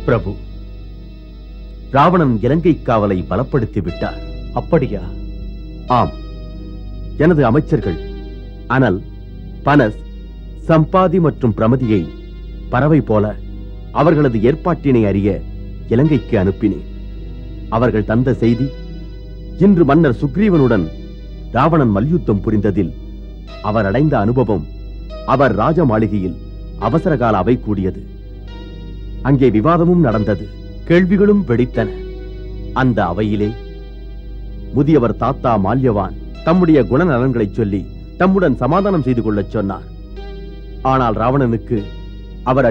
பிரபு, ராவணன் இலங்கை காவலை பலப்படுத்தி விட்டார். அப்படியா? ஆம். எனது அமைச்சர்கள் அனல், பனஸ், சம்பாதி மற்றும் பிரமதியை பறவை போல அவர்களது ஏற்பாட்டினை அறிய இலங்கைக்கு அனுப்பினேன். அவர்கள் தந்த செய்தி, இன்று மன்னர் சுக்ரீவனுடன் ராவணன் மல்யுத்தம் புரிந்ததில் அவர் அடைந்த அனுபவம். அவர் ராஜ மாளிகையில் அவசரகால அவை கூடியது. அங்கே விவாதமும் நடந்தது, கேள்விகளும் வெடித்தன. அந்த அவையிலே முதியவர் தாத்தா மால்யவான் தம்முடைய குணநலன்களை சொல்லி தம்முடன் சமாதானம் செய்து கொள்ளச் சொன்னார். ஆனால் ராவணனுக்கு அவர்